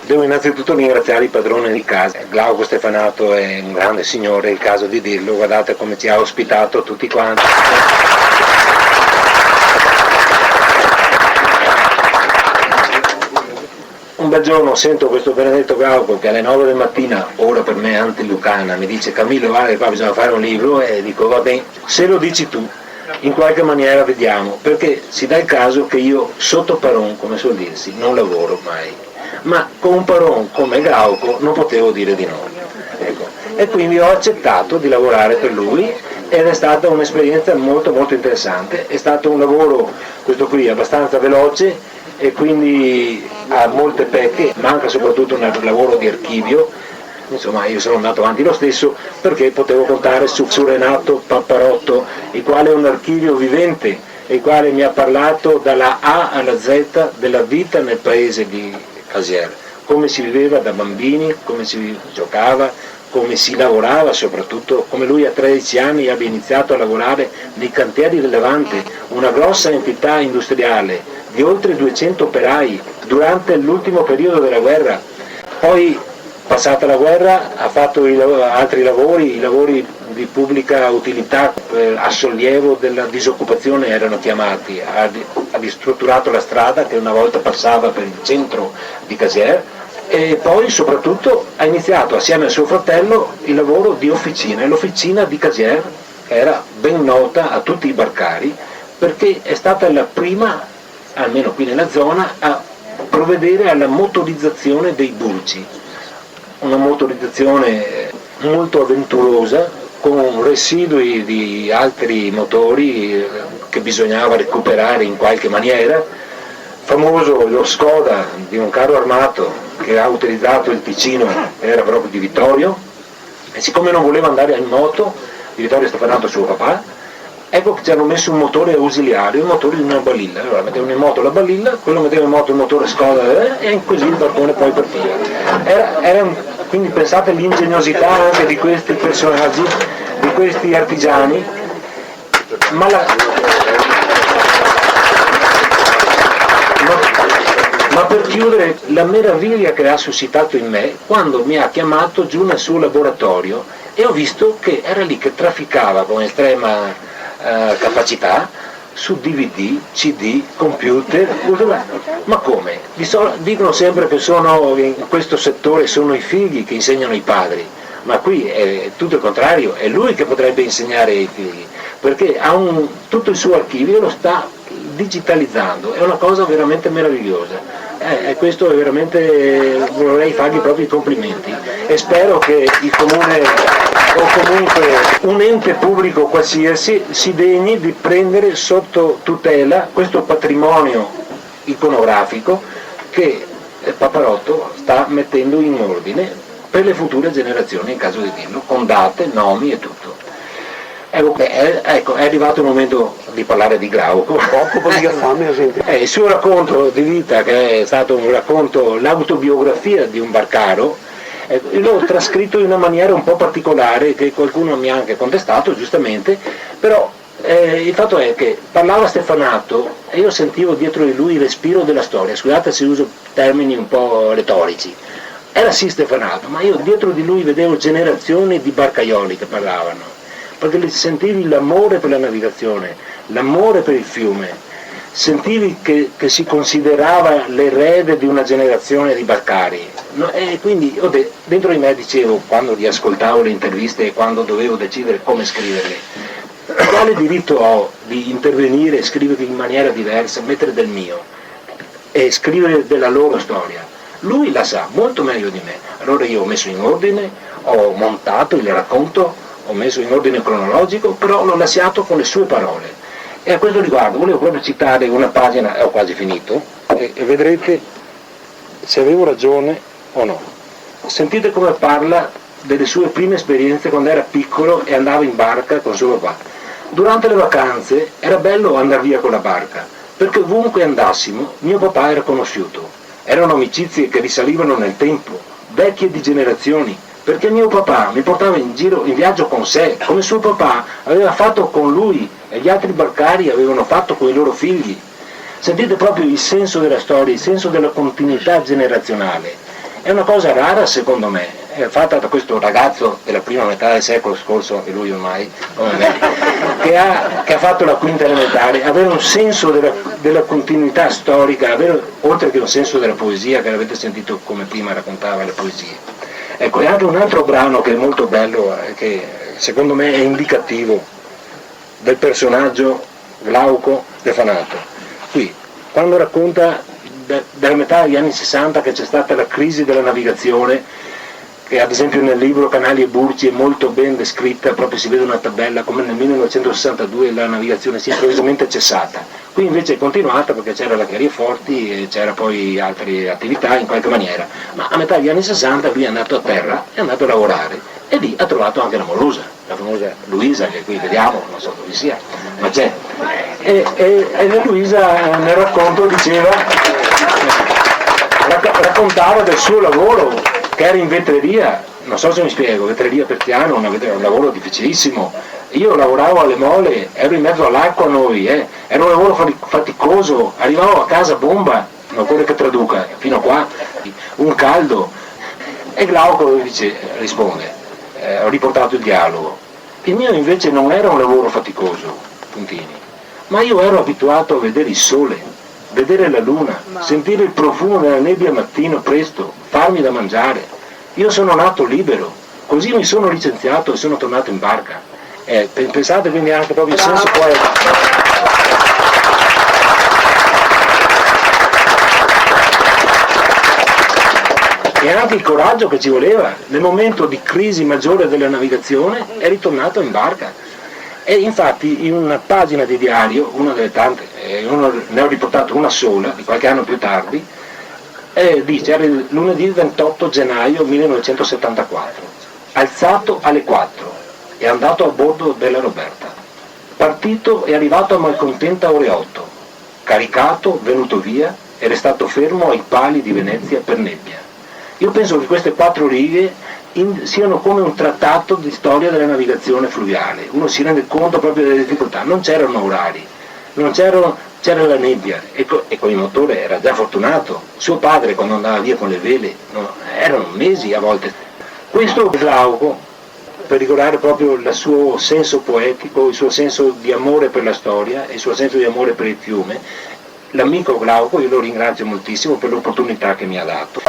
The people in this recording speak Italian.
Devo innanzitutto ringraziare il padrone di casa. Glauco Stefanato è un grande signore, è il caso di dirlo, guardate come ci ha ospitato tutti quanti. Un bel giorno sento questo benedetto Glauco che alle 9 del mattina, ora per me antilucana, mi dice: Camillo, guarda, qua bisogna fare un libro, e dico va bene, se lo dici tu, in qualche maniera vediamo, perché si dà il caso che io sotto Paron, come suol dirsi, non lavoro mai. Ma con un Paron come Glauco non potevo dire di no. Ecco. E quindi ho accettato di lavorare per lui ed è stata un'esperienza molto molto interessante. È stato un lavoro, questo qui, abbastanza veloce e quindi ha molte pecche, manca soprattutto un lavoro di archivio. Insomma, io sono andato avanti lo stesso perché potevo contare su Renato Papparotto, il quale è un archivio vivente, il quale mi ha parlato dalla A alla Z della vita nel paese di Casier, come si viveva da bambini, come si giocava, come si lavorava, soprattutto come lui a 13 anni abbia iniziato a lavorare nei cantieri del Levante, una grossa entità industriale di oltre 200 operai durante l'ultimo periodo della guerra. Poi, passata la guerra, ha fatto altri lavori, i lavori di pubblica utilità a sollievo della disoccupazione erano chiamati, ha ristrutturato la strada che una volta passava per il centro di Casier e poi soprattutto ha iniziato assieme al suo fratello il lavoro di officina, e l'officina di Casier era ben nota a tutti i barcari perché è stata la prima, almeno qui nella zona, a provvedere alla motorizzazione dei Bulci, una motorizzazione molto avventurosa con residui di altri motori che bisognava recuperare in qualche maniera. Famoso lo Skoda di un carro armato che ha utilizzato il Ticino, era proprio di Vittorio, e siccome non voleva andare in moto, di Vittorio Stefanato suo papà, ecco che ci hanno messo un motore ausiliario, il motore di una balilla. Allora mettevano in moto la balilla, quello metteva in moto il motore Skoda e così il barcone poi partiva. Quindi pensate all'ingegnosità anche di questi personaggi, di questi artigiani, ma per chiudere, la meraviglia che ha suscitato in me quando mi ha chiamato giù nel suo laboratorio e ho visto che era lì che trafficava con estrema capacità su DVD, CD, computer. Ma come? Dicono sempre che in questo settore sono i figli che insegnano ai padri, ma qui è tutto il contrario, è lui che potrebbe insegnare ai figli, perché tutto il suo archivio lo sta digitalizzando, è una cosa veramente meravigliosa. Questo è veramente, vorrei fargli proprio i complimenti e spero che il comune o comunque un ente pubblico qualsiasi si degni di prendere sotto tutela questo patrimonio iconografico che Papparotto sta mettendo in ordine per le future generazioni, in caso di dirlo, con date, nomi e tutto. Ecco, è arrivato il momento di parlare di Glauco. Il suo racconto di vita, che è stato un racconto, l'autobiografia di un barcaro, l'ho trascritto in una maniera un po' particolare che qualcuno mi ha anche contestato, giustamente, però il fatto è che parlava Stefanato e io sentivo dietro di lui il respiro della storia, scusate se uso termini un po' retorici, era sì Stefanato, ma io dietro di lui vedevo generazioni di barcaioli che parlavano, perché sentivi l'amore per la navigazione, l'amore per il fiume, sentivi che si considerava l'erede di una generazione di barcari, no? E quindi dentro di me dicevo, quando riascoltavo le interviste e quando dovevo decidere come scriverle, quale diritto ho di intervenire e scrivere in maniera diversa, mettere del mio e scrivere della loro storia? Lui la sa molto meglio di me, allora io ho messo in ordine, ho montato il racconto, ho messo in ordine cronologico, però l'ho lasciato con le sue parole. E a questo riguardo volevo proprio citare una pagina, ho quasi finito, e vedrete se avevo ragione o no. Sentite come parla delle sue prime esperienze quando era piccolo e andava in barca con suo papà. Durante le vacanze era bello andare via con la barca, perché ovunque andassimo mio papà era conosciuto. Erano amicizie che risalivano nel tempo, vecchie di generazioni, perché mio papà mi portava in giro, in viaggio con sé, come suo papà aveva fatto con lui e gli altri barcari avevano fatto con i loro figli. Sentite proprio il senso della storia, il senso della continuità generazionale. È una cosa rara secondo me, è fatta da questo ragazzo della prima metà del secolo scorso, e lui ormai, come me, che ha fatto la quinta elementare, avere un senso della continuità storica, avere, oltre che un senso della poesia, che l'avete sentito come prima raccontava le poesie. Ecco, e anche un altro brano che è molto bello, che secondo me è indicativo del personaggio Glauco Stefanato. Qui, quando racconta dalla metà degli anni 60 che c'è stata la crisi della navigazione, che ad esempio nel libro Canali e Burci è molto ben descritta, proprio si vede una tabella come nel 1962 la navigazione si è improvvisamente cessata. Qui invece è continuata perché c'era la Chiariforti e c'era poi altre attività in qualche maniera, ma a metà degli anni 60 lui è andato a terra, è andato a lavorare e lì ha trovato anche la morosa, la famosa Luisa, che qui vediamo, non so dove sia, ma c'è. E la Luisa nel racconto raccontava del suo lavoro, che era in vetreria, non so se mi spiego, vetreria pertiana, un lavoro difficilissimo. Io lavoravo alle mole, ero in mezzo all'acqua noi, era un lavoro faticoso, arrivavo a casa bomba, non occorre che traduca, fino a qua, un caldo. E Glauco risponde, ho riportato il dialogo, il mio invece non era un lavoro faticoso, puntini, ma io ero abituato a vedere il sole, vedere la luna, sentire il profumo della nebbia al mattino presto, farmi da mangiare. Io sono nato libero, così mi sono licenziato e sono tornato in barca. Pensate quindi anche proprio il senso poetico. E anche il coraggio che ci voleva, nel momento di crisi maggiore della navigazione è ritornato in barca. E infatti in una pagina di diario, una delle tante, ne ho riportato una sola, di qualche anno più tardi, dice, era il lunedì 28 gennaio 1974, alzato alle 4, è andato a bordo della Roberta, partito e arrivato a Malcontenta ore 8, caricato, venuto via, è restato fermo ai pali di Venezia per nebbia. Io penso che queste 4 righe siano come un trattato di storia della navigazione fluviale, uno si rende conto proprio delle difficoltà, non c'erano orari, c'era la nebbia e con il motore era già fortunato, suo padre quando andava via con le vele, erano mesi a volte. Questo Glauco, per ricordare proprio il suo senso poetico, il suo senso di amore per la storia e il suo senso di amore per il fiume, l'amico Glauco io lo ringrazio moltissimo per l'opportunità che mi ha dato.